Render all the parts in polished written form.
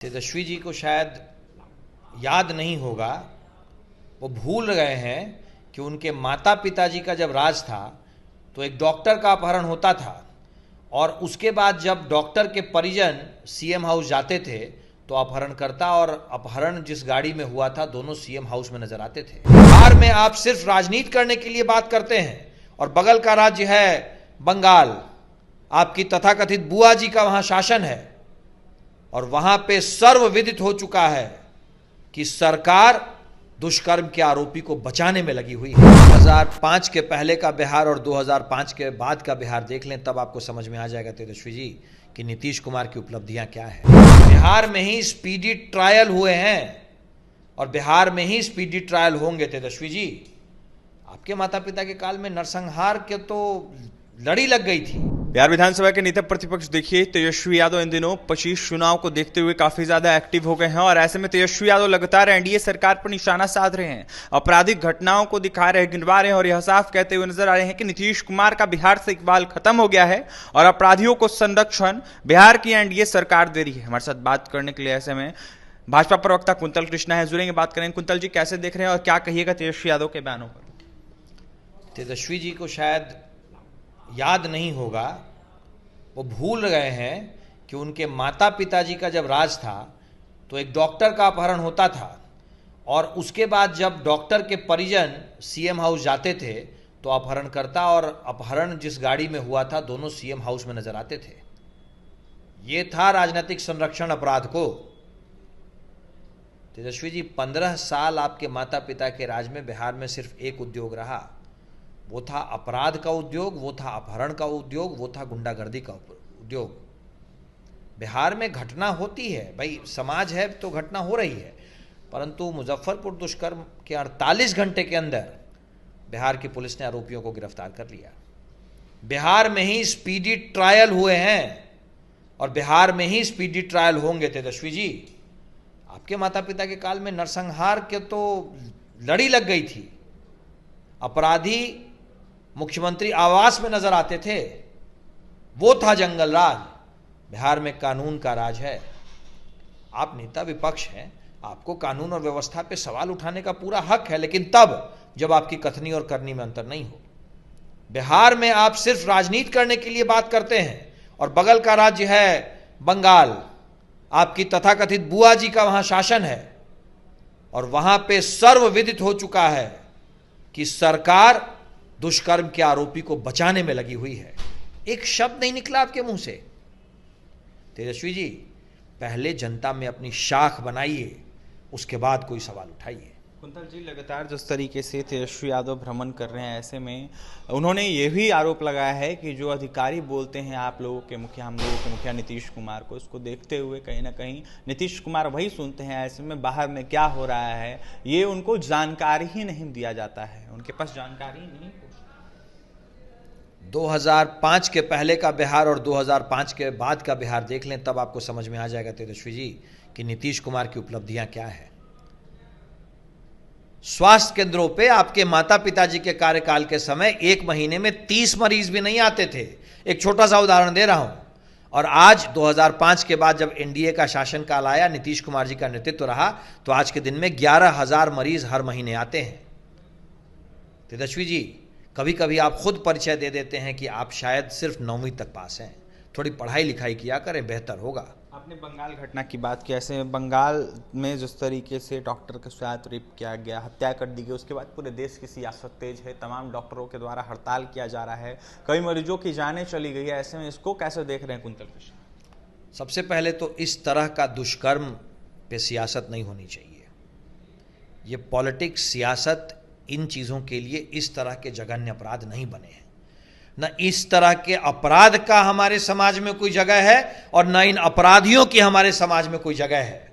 तेजस्वी जी को शायद याद नहीं होगा, वो भूल गए हैं कि उनके माता पिताजी का जब राज था तो एक डॉक्टर का अपहरण होता था और उसके बाद जब डॉक्टर के परिजन सीएम हाउस जाते थे तो अपहरणकर्ता और अपहरण जिस गाड़ी में हुआ था दोनों सीएम हाउस में नजर आते थे। बिहार में आप सिर्फ राजनीति करने के लिए बात करते हैं और बगल का राज्य है बंगाल, आपकी तथाकथित बुआ जी का वहां शासन है और वहां पे सर्वविदित हो चुका है कि सरकार दुष्कर्म के आरोपी को बचाने में लगी हुई है। 2005 के पहले का बिहार और 2005 के बाद का बिहार देख लें, तब आपको समझ में आ जाएगा तेजस्वी जी कि नीतीश कुमार की उपलब्धियां क्या है। बिहार में ही स्पीडी ट्रायल हुए हैं और बिहार में ही स्पीडी ट्रायल होंगे। तेजस्वी जी, आपके माता पिता के काल में नरसंहार के तो लड़ी लग गई थी। बिहार विधानसभा के नेता प्रतिपक्ष देखिए तेजस्वी यादव इन दिनों 25 चुनाव को देखते हुए काफी ज्यादा एक्टिव हो गए हैं और ऐसे में तेजस्वी यादव लगातार एनडीए सरकार पर निशाना साध रहे हैं, आपराधिक घटनाओं को दिखा रहे हैं, गिनवा रहे हैं और यह साफ कहते हुए नजर आ रहे हैं कि नीतीश कुमार का बिहार से इकबाल खत्म हो गया है और अपराधियों को संरक्षण बिहार की एनडीए सरकार दे रही है। हमारे साथ बात करने के लिए ऐसे में भाजपा प्रवक्ता कुंतल कृष्णा है, जुड़ेंगे, बात करेंगे। कुंतल जी, कैसे देख रहे हैं और क्या कहिएगा तेजस्वी यादव के बयानों पर? तेजस्वी जी को शायद याद नहीं होगा, वो भूल गए हैं कि उनके माता पिताजी का जब राज था तो एक डॉक्टर का अपहरण होता था और उसके बाद जब डॉक्टर के परिजन सीएम हाउस जाते थे तो अपहरणकर्ता और अपहरण जिस गाड़ी में हुआ था दोनों सीएम हाउस में नजर आते थे। ये था राजनीतिक संरक्षण अपराध को। तेजस्वी जी, 15 साल आपके माता पिता के राज में बिहार में सिर्फ एक उद्योग रहा, वो था अपराध का उद्योग, वो था अपहरण का उद्योग, वो था गुंडागर्दी का उद्योग। बिहार में घटना होती है भाई, समाज है तो घटना हो रही है, परंतु मुजफ्फरपुर दुष्कर्म के 48 घंटे के अंदर बिहार की पुलिस ने आरोपियों को गिरफ्तार कर लिया। बिहार में ही स्पीडी ट्रायल हुए हैं और बिहार में ही स्पीडी ट्रायल होंगे। तेजस्वी जी, आपके माता पिता के काल में नरसंहार के तो लड़ी लग गई थी, अपराधी मुख्यमंत्री आवास में नजर आते थे, वो था जंगल राज। बिहार में कानून का राज है। आप नेता विपक्ष हैं, आपको कानून और व्यवस्था पे सवाल उठाने का पूरा हक है, लेकिन तब जब आपकी कथनी और करनी में अंतर नहीं हो। बिहार में आप सिर्फ राजनीति करने के लिए बात करते हैं और बगल का राज्य है बंगाल, आपकी तथाकथित बुआ जी का वहां शासन है और वहां पे सर्वविदित हो चुका है कि सरकार दुष्कर्म के आरोपी को बचाने में लगी हुई है। एक शब्द नहीं निकला आपके मुंह से। तेजस्वी जी, पहले जनता में अपनी शाख बनाइए, उसके बाद कोई सवाल उठाइए। कुंतल जी, लगातार जिस तरीके से तेजस्वी यादव भ्रमण कर रहे हैं, ऐसे में उन्होंने ये भी आरोप लगाया है कि जो अधिकारी बोलते हैं आप लोगों के मुखिया, हम लोगों के मुखिया नीतीश कुमार को, उसको देखते हुए कहीं ना कहीं नीतीश कुमार वही सुनते हैं। ऐसे में बाहर में क्या हो रहा है ये उनको जानकारी ही नहीं दिया जाता है, उनके पास जानकारी नहीं। 2005 के पहले का बिहार और 2005 के बाद का बिहार देख लें, तब आपको समझ में आ जाएगा तेजस्वी जी कि नीतीश कुमार की उपलब्धियां क्या है। स्वास्थ्य केंद्रों पे आपके माता पिताजी के कार्यकाल के समय एक महीने में 30 मरीज भी नहीं आते थे। एक छोटा सा उदाहरण दे रहा हूं। और आज 2005 के बाद जब एनडीए का शासनकाल आया, नीतीश कुमार जी का नेतृत्व रहा, तो आज के दिन में 11,000 मरीज हर महीने आते हैं। तेजस्वी जी, कभी कभी आप खुद परिचय दे देते हैं कि आप शायद सिर्फ 9वीं तक पास हैं, थोड़ी पढ़ाई लिखाई किया करें, बेहतर होगा। आपने बंगाल घटना की बात की, ऐसे बंगाल में जिस तरीके से डॉक्टर के साथ रेप किया गया, हत्या कर दी गई, उसके बाद पूरे देश की सियासत तेज है, तमाम डॉक्टरों के द्वारा हड़ताल किया जा रहा है, कई मरीजों की जानें चली गई है। ऐसे में इसको कैसे देख रहे हैं कुंतल कृष्ण? सबसे पहले तो इस तरह का दुष्कर्म पे सियासत नहीं होनी चाहिए। ये पॉलिटिक्स, सियासत इन चीज़ों के लिए इस तरह के जघन्य अपराध नहीं बने हैं। न इस तरह के अपराध का हमारे समाज में कोई जगह है और न इन अपराधियों की हमारे समाज में कोई जगह है।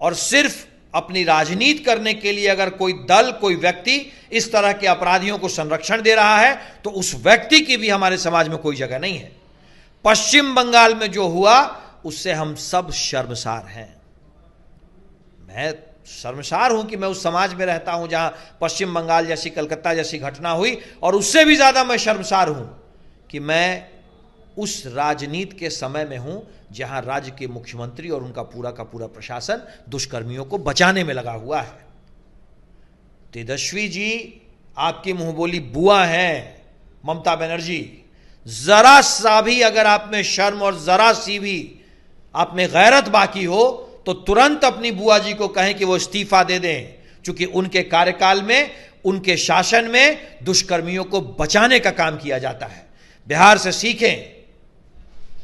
और सिर्फ अपनी राजनीति करने के लिए अगर कोई दल, कोई व्यक्ति इस तरह के अपराधियों को संरक्षण दे रहा है तो उस व्यक्ति की भी हमारे समाज में कोई जगह नहीं है। पश्चिम बंगाल में जो हुआ उससे हम सब शर्मसार हैं। मैं शर्मसार हूं कि मैं उस समाज में रहता हूं जहां पश्चिम बंगाल जैसी, कलकत्ता जैसी घटना हुई, और उससे भी ज्यादा मैं शर्मसार हूं कि मैं उस राजनीति के समय में हूं जहां राज्य के मुख्यमंत्री और उनका पूरा का पूरा प्रशासन दुष्कर्मियों को बचाने में लगा हुआ है। तेजस्वी जी आपकी मुंहबोली बुआ हैं, ममता बनर्जी, जरा सा भी अगर आप में शर्म और जरा सी भी आप में गैरत बाकी हो तो तुरंत अपनी बुआ जी को कहें कि वो इस्तीफा दे दें, क्योंकि उनके कार्यकाल में, उनके शासन में दुष्कर्मियों को बचाने का काम किया जाता है। बिहार से सीखें,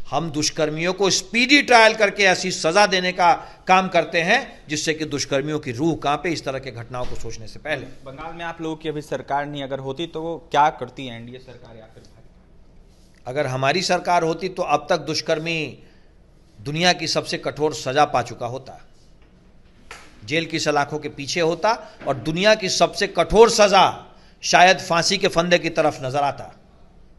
हम दुष्कर्मियों को स्पीडी ट्रायल करके ऐसी सजा देने का काम करते हैं जिससे कि दुष्कर्मियों की रूह कांपे इस तरह की घटनाओं को सोचने से पहले। बंगाल में आप लोगों की अभी सरकार नहीं अगर होती तो वो क्या करती है एनडीए सरकार या फिर भाजपा? अगर हमारी सरकार होती तो अब तक दुष्कर्मी दुनिया की सबसे कठोर सजा पा चुका होता, जेल की सलाखों के पीछे होता और दुनिया की सबसे कठोर सजा शायद फांसी के फंदे की तरफ नजर आता।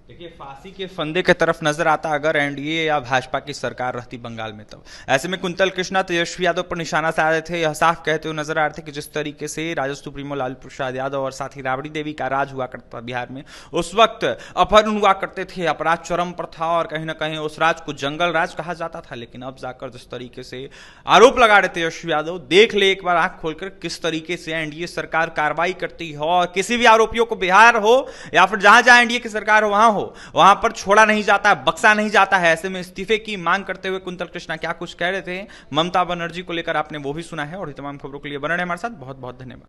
देखिए, फांसी के फंदे की तरफ नजर आता अगर एनडीए या भाजपा की सरकार रहती बंगाल में तब। ऐसे में कुंतल कृष्णा तेजस्वी यादव पर निशाना साधे थे, यह साफ कहते हुए नजर आ रहे थे कि जिस तरीके से राजद सुप्रीमो लालू प्रसाद यादव और साथ ही राबड़ी देवी का राज हुआ करता बिहार में, उस वक्त अपहरण हुआ करते थे, अपराध चरम पर था और कहीं ना कहीं उस राज को जंगल राज कहा जाता था। लेकिन अब जाकर जिस तरीके से आरोप लगा रहे तेजस्वी यादव, देख ले एक बार आंख खोलकर किस तरीके से एनडीए सरकार कार्रवाई करती है और किसी भी आरोपियों को बिहार हो या फिर जहां जहां एनडीए की सरकार हो वहां पर छोड़ा नहीं जाता, बक्सा नहीं जाता है। ऐसे में इस्तीफे की मांग करते हुए कुंतल कृष्णा क्या कुछ कह रहे थे ममता बनर्जी को लेकर, आपने वो भी सुना है। और तमाम खबरों के लिए बने रहें हमारे साथ। बहुत बहुत धन्यवाद।